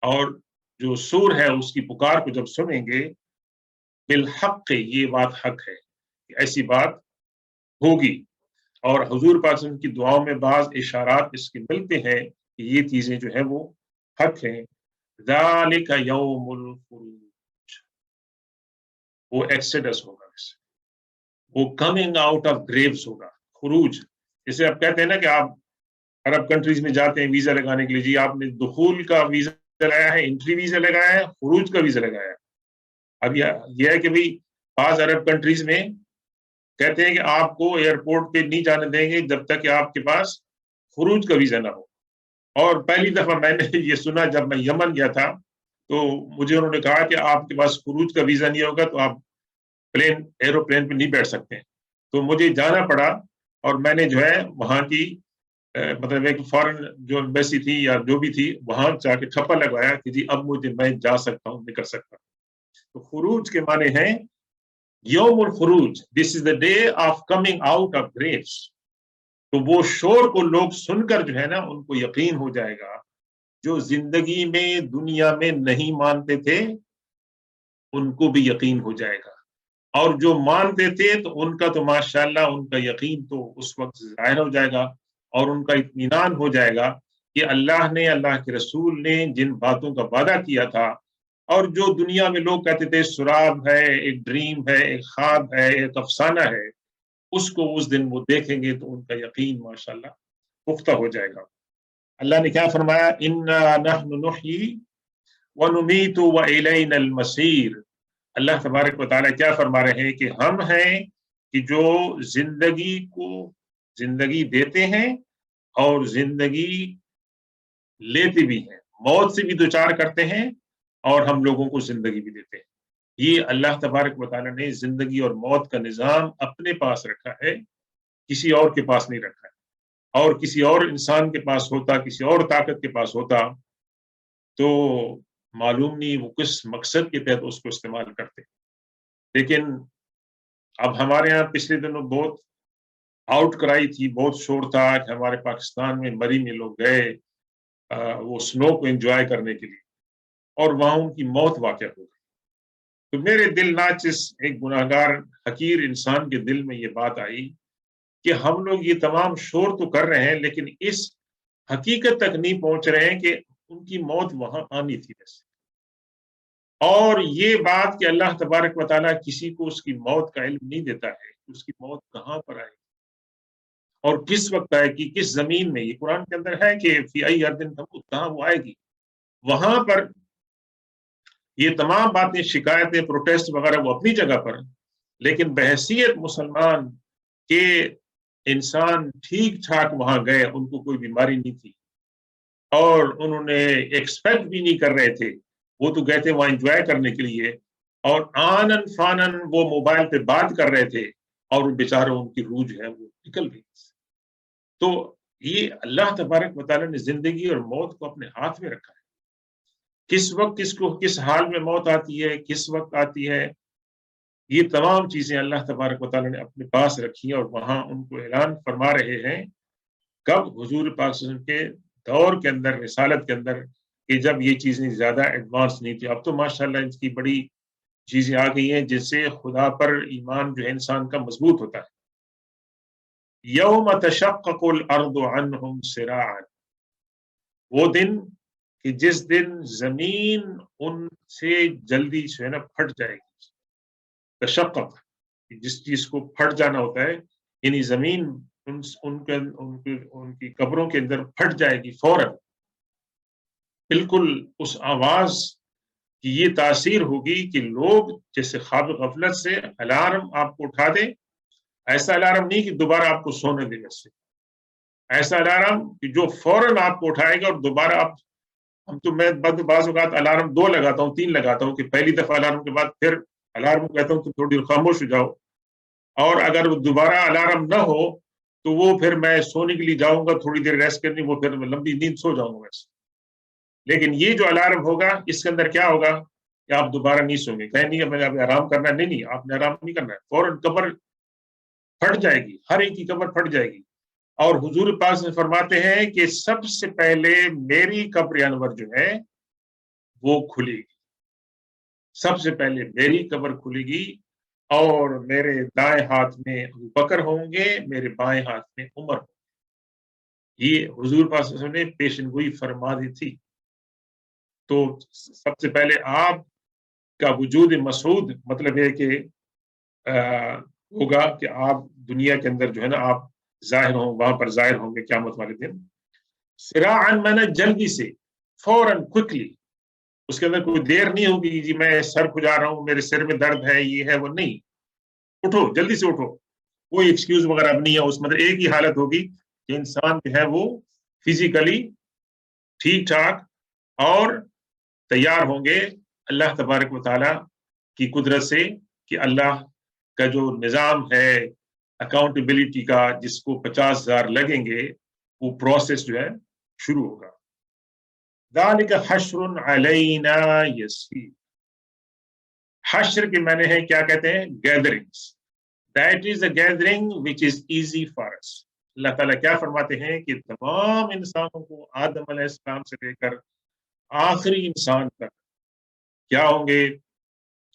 اور جو سور ہے اس کی پکار کو جب سنیں گے, بالحق, یہ بات حق ہے, ایسی بات ہوگی. اور حضور پاک صلی اللہ علیہ وسلم کی دعاؤں میں بعض اشارات اس کے ملتے ہیں کہ یہ چیزیں جو ہے وہ حق ہیں. ذالک یوم الخروج, وہ ایکسیڈس ہوگا, وہ کمنگ آؤٹ آف گریوز ہوگا. خروج جسے آپ کہتے ہیں نا کہ آپ عرب کنٹریز میں جاتے ہیں ویزا لگانے کے لیے, جی آپ نے دخول کا ویزا لگایا ہے, انٹری ویزا لگایا ہے, خروج کا ویزا لگایا ہے. اب یہ ہے کہ بھئی بعض عرب کنٹریز میں کہتے ہیں کہ آپ کو ایئرپورٹ پہ نہیں جانے دیں گے جب تک کہ آپ کے پاس خروج کا ویزا نہ ہو. اور پہلی دفعہ میں نے یہ سنا جب میں یمن گیا تھا, تو مجھے انہوں نے کہا کہ آپ کے پاس خروج کا ویزا نہیں ہوگا تو آپ ایروپلین پہ نہیں بیٹھ سکتے. تو مجھے جانا پڑا, اور میں نے جو ہے وہاں کی مطلب ایک فارن جو ایمبیسی تھی یا جو بھی تھی, وہاں جا کے ٹھپا لگوایا کہ جی اب میں جا سکتا ہوں, نکل سکتا ہوں. تو خروج کے معنی ہیں یوم الخروج, this is the day of coming out of graves. تو وہ شور کو لوگ سن کر جو ہے نا ان کو یقین ہو جائے گا, جو زندگی میں دنیا میں نہیں مانتے تھے ان کو بھی یقین ہو جائے گا, اور جو مانتے تھے تو ان کا تو ماشاءاللہ ان کا یقین تو اس وقت ظاہر ہو جائے گا, اور ان کا اطمینان ہو جائے گا کہ اللہ نے, اللہ کے رسول نے جن باتوں کا وعدہ کیا تھا, اور جو دنیا میں لوگ کہتے تھے سراب ہے, ایک ڈریم ہے, ایک خواب ہے, ایک افسانہ ہے, اس کو اس دن وہ دیکھیں گے تو ان کا یقین ماشاءاللہ پختہ ہو جائے گا. اللہ نے کیا فرمایا, انا نحن نحیی ونمیت والینا المصیر. اللہ تبارک و تعالیٰ کیا فرما رہے ہیں کہ ہم ہیں کہ جو زندگی دیتے ہیں اور زندگی لیتے بھی ہیں, موت سے بھی دوچار کرتے ہیں اور ہم لوگوں کو زندگی بھی دیتے ہیں. یہ اللہ تبارک و تعالیٰ نے زندگی اور موت کا نظام اپنے پاس رکھا ہے, کسی اور کے پاس نہیں رکھا ہے. اور کسی اور انسان کے پاس ہوتا, کسی اور طاقت کے پاس ہوتا, تو معلوم نہیں وہ کس مقصد کے تحت اس کو استعمال کرتے. لیکن اب ہمارے ہاں پچھلے دنوں بہت آؤٹ کرائی تھی, بہت شور تھا کہ ہمارے پاکستان میں مری میں لوگ گئے وہ سنو کو انجوائے کرنے کے لیے, اور وہاں ان کی موت واقع ہو گئی. تو میرے دل ناچس ایک گناہگار حقیر انسان کے دل میں یہ بات آئی کہ ہم لوگ یہ تمام شور تو کر رہے ہیں, لیکن اس حقیقت تک نہیں پہنچ رہے ہیں کہ ان کی موت وہاں آنی تھی ویسے. اور یہ بات کہ اللہ تبارک و تعالیٰ کسی کو اس کی موت کا علم نہیں دیتا ہے, اس کی موت کہاں پر آئے اور کس وقت آئے گی, کس زمین میں. یہ قرآن کے اندر ہے کہ فی ای ارض تموت, کہاں وہ آئے گی. وہاں پر یہ تمام باتیں, شکایتیں, پروٹیسٹ وغیرہ وہ اپنی جگہ پر, لیکن بحیثیت مسلمان کے انسان ٹھیک ٹھاک وہاں گئے, ان کو کوئی بیماری نہیں تھی, اور انہوں نے ایکسپیکٹ بھی نہیں کر رہے تھے, وہ تو گئے تھے وہاں انجوائے کرنے کے لیے, اور آنن فانن وہ موبائل پہ بات کر رہے تھے, اور بیچاروں ان کی روح جو ہے وہ نکل گئی. تو یہ اللہ تبارک و تعالیٰ نے زندگی اور موت کو اپنے ہاتھ میں رکھا ہے. کس وقت کس حال میں موت آتی ہے, کس وقت آتی ہے, یہ تمام چیزیں اللہ تبارک و تعالیٰ نے اپنے پاس رکھی ہیں، اور وہاں ان کو اعلان فرما رہے ہیں کب؟ حضور پاک صلی اللہ علیہ وسلم کے دور کے اندر، رسالت کے اندر، کہ جب یہ چیزیں زیادہ ایڈوانس نہیں تھی۔ اب تو ماشاءاللہ ان کی بڑی چیزیں آ گئی ہیں جس سے خدا پر ایمان جو ہے انسان کا مضبوط ہوتا ہے۔ یوم تشقق الارض عنہم سراعا، وہ دن کہ جس دن زمین ان سے جلدی سے ہے نا پھٹ جائے گی۔ تشقق جس چیز کو پھٹ جانا ہوتا ہے، یعنی زمین ان کی قبروں کے اندر پھٹ جائے گی فوراً، بالکل اس آواز کی یہ تاثیر ہوگی کہ لوگ جیسے خواب غفلت سے الارم آپ کو اٹھا دے، ایسا الارم نہیں کہ دوبارہ آپ کو سونے دے، ویسے ایسا الارم کہ جو فوراً آپ کو اٹھائے گا اور دوبارہ آپ، ہم تو میں بعض اوقات الارم 2 لگاتا ہوں 3 لگاتا ہوں کہ پہلی دفعہ الارم کے بعد پھر الارم کہتا ہوں کہ تھوڑی دیر خاموش ہو جاؤ، اور اگر وہ دوبارہ الارم نہ ہو تو وہ پھر میں سونے کے لیے جاؤں گا تھوڑی دیر ریسٹ کرنی، وہ پھر لمبی نیند سو جاؤں گا ویسے۔ لیکن یہ جو الارم ہوگا اس کے اندر کیا ہوگا کہ آپ دوبارہ نہیں سوئیں گے، کہیں نہیں میں اب آرام کرنا ہے، نہیں آپ نے آرام نہیں کرنا ہے، فوراً قبر پھٹ جائے گی، ہر ایک کی قبر پھٹ جائے گی۔ اور حضور پاک سے فرماتے ہیں کہ سب سے پہلے میری قبر انور جو ہے وہ کھلے گی، سب سے پہلے میری قبر کھلے گی، اور میرے دائیں ہاتھ میں ابو بکر ہوں گے، میرے بائیں ہاتھ میں عمر ہوں گے۔ یہ حضور پاک صلی اللہ علیہ وسلم نے پیشن گوئی فرما دی تھی۔ تو سب سے پہلے آپ کا وجود مسعود مطلب ہے کہ ہوگا کہ آپ دنیا کے اندر جو ہے نا آپ ظاہر ہوں، وہاں پر ظاہر ہوں گے قیامت والے دن۔ سراعن میں نے جلدی سے، فوراً، کوئکلی، اس کے اندر کوئی دیر نہیں ہوگی جی میں سر کھجا رہا ہوں، میرے سر میں درد ہے، یہ ہے وہ نہیں، اٹھو جلدی سے اٹھو، کوئی ایکسکیوز وغیرہ اب نہیں ہے۔ اس مطلب ایک ہی حالت ہوگی کہ انسان جو ہے وہ فزیکلی ٹھیک ٹھاک اور تیار ہوں گے اللہ تبارک و تعالیٰ کی قدرت سے، کہ اللہ کا جو نظام ہے اکاؤنٹیبلٹی کا، جس کو 50,000 لگیں گے، وہ پروسیس جو ہے شروع ہوگا۔ ذالک حشر علینا یسیر، حشر کے معنی ہے کیا کہتے ہیں؟ Gatherings, that is a gathering which is easy for us. اللہ تعالیٰ کیا فرماتے ہیں کہ تمام انسانوں کو آدم علیہ السلام سے لے کر آخری انسان تک کیا ہوں گے؟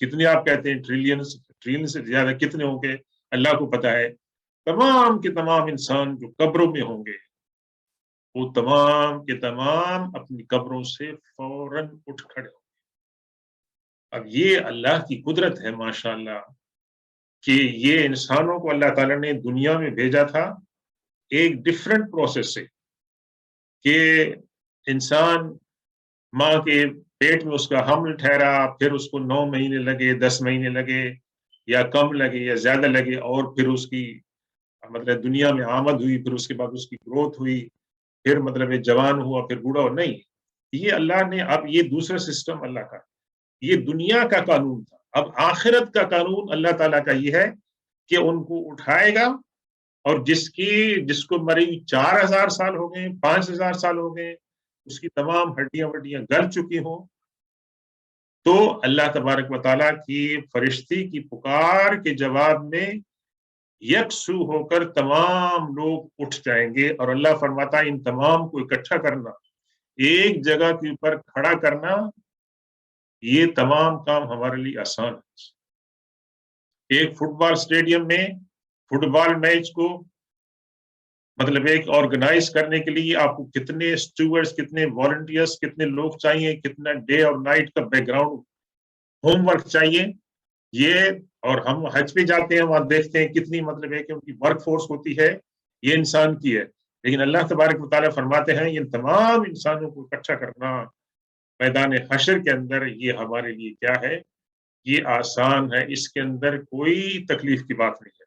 کتنے آپ کہتے ہیں؟ ٹریلین سے زیادہ کتنے ہوں گے اللہ کو پتا ہے۔ تمام کے تمام انسان جو قبروں میں ہوں گے، وہ تمام کے تمام اپنی قبروں سے فوراً اٹھ کھڑے ہوں گے۔ اب یہ اللہ کی قدرت ہے ماشاءاللہ کہ یہ انسانوں کو اللہ تعالیٰ نے دنیا میں بھیجا تھا ایک ڈفرینٹ پروسیس سے، کہ انسان ماں کے پیٹ میں اس کا حمل ٹھہرا، پھر اس کو 9 مہینے لگے، 10 مہینے لگے، یا کم لگے یا زیادہ لگے، اور پھر اس کی مطلب دنیا میں آمد ہوئی، پھر اس کے بعد اس کی گروتھ ہوئی، پھر مطلب جوان ہوا، پھر بوڑھا ہوا۔ نہیں، یہ اللہ نے، اب یہ دوسرا سسٹم اللہ کا، یہ دنیا کا قانون تھا۔ اب آخرت کا قانون اللہ تعالیٰ کا یہ ہے کہ ان کو اٹھائے گا، اور جس کو مری 4,000 سال ہو گئے، 5,000 سال ہو گئے، اس کی تمام ہڈیاں وڈیاں گل چکی ہوں، تو اللہ تبارک و تعالیٰ کی فرشتی کی پکار کے جواب میں یکسو ہو کر تمام لوگ اٹھ جائیں گے، اور اللہ فرماتا ہے ان تمام کو اکٹھا کرنا، ایک جگہ کے اوپر کھڑا کرنا، یہ تمام کام ہمارے لیے آسان ہے۔ ایک فٹ بال اسٹیڈیم میں فٹ بال میچ کو مطلب ایک آرگنائز کرنے کے لیے آپ کو کتنے اسٹیورڈز، کتنے والنٹیئرز، کتنے لوگ چاہیے، کتنا ڈے اور نائٹ کا بیک گراؤنڈ ہوم ورک چاہیے، یہ، اور ہم حج پہ جاتے ہیں وہاں دیکھتے ہیں کتنی مطلب ہے کہ ان کی ورک فورس ہوتی ہے، یہ انسان کی ہے۔ لیکن اللہ تبارک و تعالیٰ فرماتے ہیں ان تمام انسانوں کو اکٹھا کرنا میدان حشر کے اندر، یہ ہمارے لیے کیا ہے؟ یہ آسان ہے، اس کے اندر کوئی تکلیف کی بات نہیں ہے۔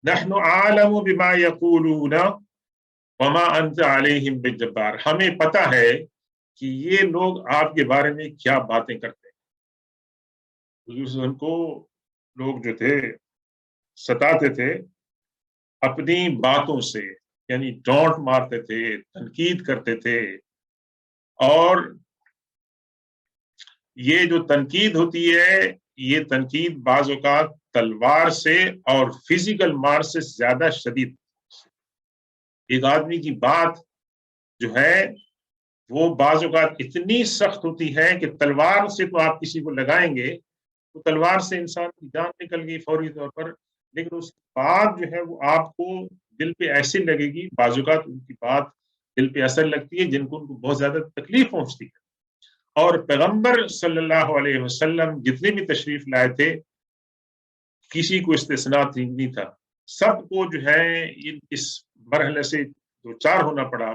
نحن عالم بما یقولون وما انت علیہم بجبار، ہمیں پتا ہے کہ یہ لوگ آپ کے بارے میں کیا باتیں کرتے ہیں۔ حضور صلی اللہ علیہ وسلم کو لوگ جو تھے ستاتے تھے اپنی باتوں سے، یعنی ڈانٹ مارتے تھے، تنقید کرتے تھے، اور یہ جو تنقید ہوتی ہے یہ تنقید بعض اوقات تلوار سے اور فزیکل مار سے زیادہ شدید. ایک آدمی کی بات جو ہے وہ بعض اوقات اتنی سخت ہوتی ہے کہ تلوار سے تو آپ کسی کو لگائیں گے تو تلوار سے انسان کی جان نکل گئی فوری طور پر، لیکن اس کی بات جو ہے وہ آپ کو دل پہ ایسے لگے گی. بعض اوقات ان کی بات دل پہ اثر لگتی ہے جن کو ان کو بہت زیادہ تکلیف پہنچتی ہے. اور پیغمبر صلی اللہ علیہ وسلم جتنے بھی تشریف لائے تھے کسی کو استثناء نہیں تھا، سب کو جو ہے اس مرحلے سے دو چار ہونا پڑا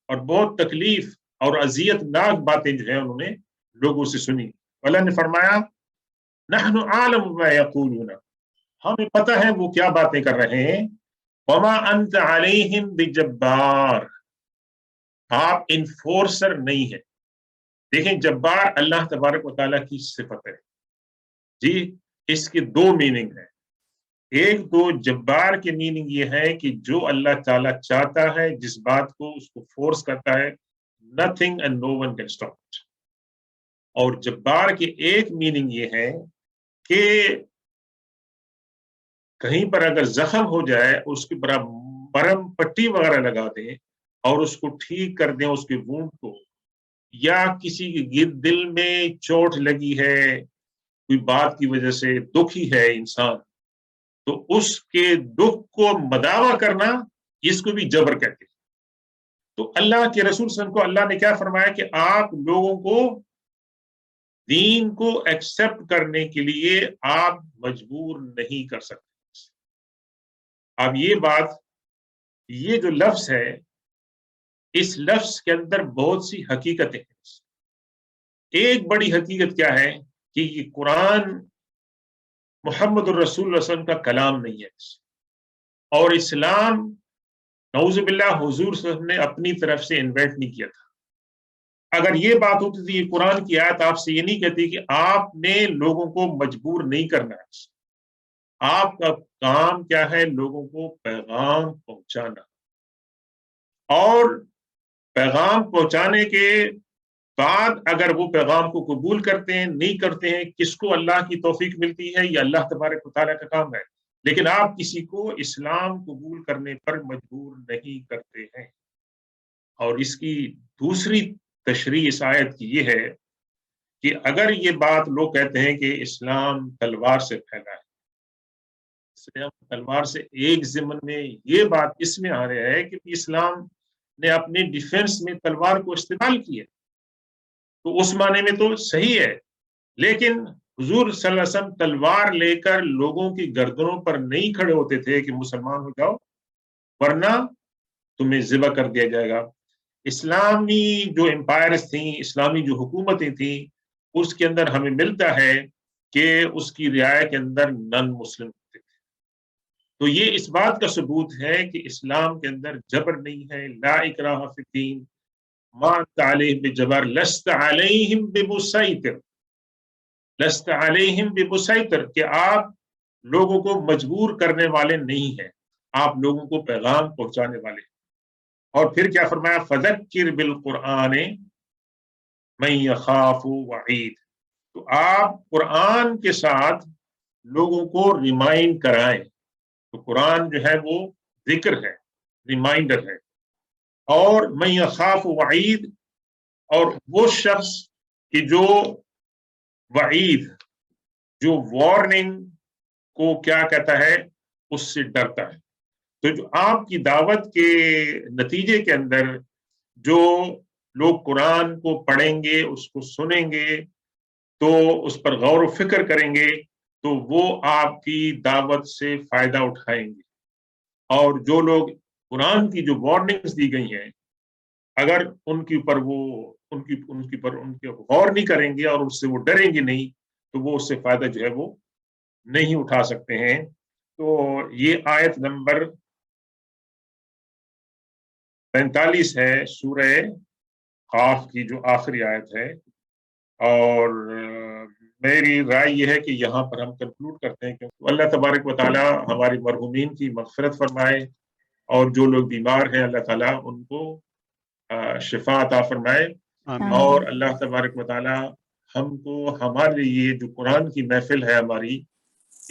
اور بہت تکلیف اور اذیت ناک باتیں جو ہیں انہوں نے لوگوں سے سنی. اللہ نے فرمایا نحن عالم ما یقولون، ہمیں پتہ ہے وہ کیا باتیں کر رہے ہیں. وما انت علیہم بجبار، آپ انفورسر نہیں ہے. دیکھیں جبار اللہ تبارک و تعالیٰ کی صفت ہے جی. اس کے دو میننگ ہیں. ایک تو جبار کی میننگ یہ ہے کہ جو اللہ تعالیٰ چاہتا ہے جس بات کو اس کو فورس کرتا ہے nothing and no one can stop it. اور جبار کی ایک میننگ یہ ہے کہ کہیں پر اگر زخم ہو جائے اس کی برم پٹی وغیرہ لگا دیں اور اس کو ٹھیک کر دیں اس کے وونڈ کو، یا کسی کے دل میں چوٹ لگی ہے کوئی بات کی وجہ سے دکھی ہے انسان، تو اس کے دکھ کو مداوا کرنا اس کو بھی جبر کہتے ہیں. تو اللہ کے رسول صلی اللہ علیہ وسلم کو اللہ نے کیا فرمایا کہ آپ لوگوں کو دین کو ایکسپٹ کرنے کے لیے آپ مجبور نہیں کر سکتے. اب یہ بات، یہ جو لفظ ہے اس لفظ کے اندر بہت سی حقیقتیں ہیں. ایک بڑی حقیقت کیا ہے کہ یہ قرآن محمد الرسول صلی اللہ علیہ وسلم کا کلام نہیں ہے، اور اسلام نعوذ باللہ حضور صلی اللہ علیہ وسلم نے اپنی طرف سے انوینٹ نہیں کیا تھا. اگر یہ بات ہوتی تھی یہ قرآن کی آیت آپ سے یہ نہیں کہتی کہ آپ نے لوگوں کو مجبور نہیں کرنا ہے. آپ کا کام کیا ہے؟ لوگوں کو پیغام پہنچانا. اور پیغام پہنچانے کے بعد اگر وہ پیغام کو قبول کرتے ہیں نہیں کرتے ہیں کس کو اللہ کی توفیق ملتی ہے، یہ اللہ تبارک و تعالیٰ کا کام ہے. لیکن آپ کسی کو اسلام قبول کرنے پر مجبور نہیں کرتے ہیں. اور اس کی دوسری تشریح اس آیت کی یہ ہے کہ اگر یہ بات لوگ کہتے ہیں کہ اسلام تلوار سے پھیلا ہے، اسلام تلوار سے ایک ضمن میں یہ بات اس میں آ رہا ہے کہ اسلام نے اپنے ڈیفنس میں تلوار کو استعمال کیا، تو اس معنی میں تو صحیح ہے. لیکن حضور صلی اللہ علیہ وسلم تلوار لے کر لوگوں کی گردنوں پر نہیں کھڑے ہوتے تھے کہ مسلمان ہو جاؤ ورنہ تمہیں ذبح کر دیا جائے گا. اسلامی جو امپائرز تھیں، اسلامی جو حکومتیں تھیں، اس کے اندر ہمیں ملتا ہے کہ اس کی رعایا کے اندر نن مسلم ہوتے تھے. تو یہ اس بات کا ثبوت ہے کہ اسلام کے اندر جبر نہیں ہے. لا اکراہ فی الدین ما انت علیہم بجبار لست علیہم بمسیطر، لست علیہم بمسیطر، کہ آپ لوگوں کو مجبور کرنے والے نہیں ہیں، آپ لوگوں کو پیغام پہنچانے والے ہیں. اور پھر کیا فرمایا؟ فذکر بالقرآن من یخاف وعید، تو آپ قرآن کے ساتھ لوگوں کو ریمائنڈ کرائیں. تو قرآن جو ہے وہ ذکر ہے، ریمائنڈر ہے. اور من یخاف وعید، اور وہ شخص کہ جو وعید، جو وارننگ کو کیا کہتا ہے، اس سے ڈرتا ہے. تو جو آپ کی دعوت کے نتیجے کے اندر جو لوگ قرآن کو پڑھیں گے، اس کو سنیں گے، تو اس پر غور و فکر کریں گے، تو وہ آپ کی دعوت سے فائدہ اٹھائیں گے. اور جو لوگ قرآن کی جو وارننگز دی گئی ہیں اگر ان کے اوپر وہ ان کے غور نہیں کریں گے اور اس سے وہ ڈریں گے نہیں، تو وہ اس سے فائدہ جو ہے وہ نہیں اٹھا سکتے ہیں. تو یہ آیت نمبر 45 ہے سورہ قاف کی جو آخری آیت ہے. اور میری رائے یہ ہے کہ یہاں پر ہم کنکلوڈ کرتے ہیں کہ اللہ تبارک و تعالی ہماری مرحومین کی مغفرت فرمائے، اور جو لوگ بیمار ہیں اللہ تعالی ان کو شفا عطا فرمائے. اور اللہ تبارک و تعالی ہم کو ہمارے لیے جو قرآن کی محفل ہے ہماری،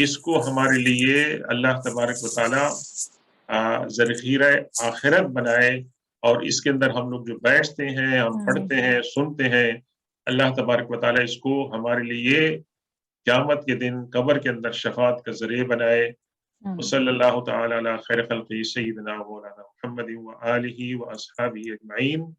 اس کو ہمارے لیے اللہ تبارک و تعالیٰ ذخیرہ آخرت بنائے، اور اس کے اندر ہم لوگ جو بیٹھتے ہیں، ہم پڑھتے ہیں، سنتے ہیں، اللہ تبارک و تعالیٰ اس کو ہمارے لیے قیامت کے دن قبر کے اندر شفاعت کا ذریعہ بنائے۔ وصلی اللہ تعالی علی خیر خلقہ سیدنا مولانا محمد و آلہ و اصحابہ اجمعین۔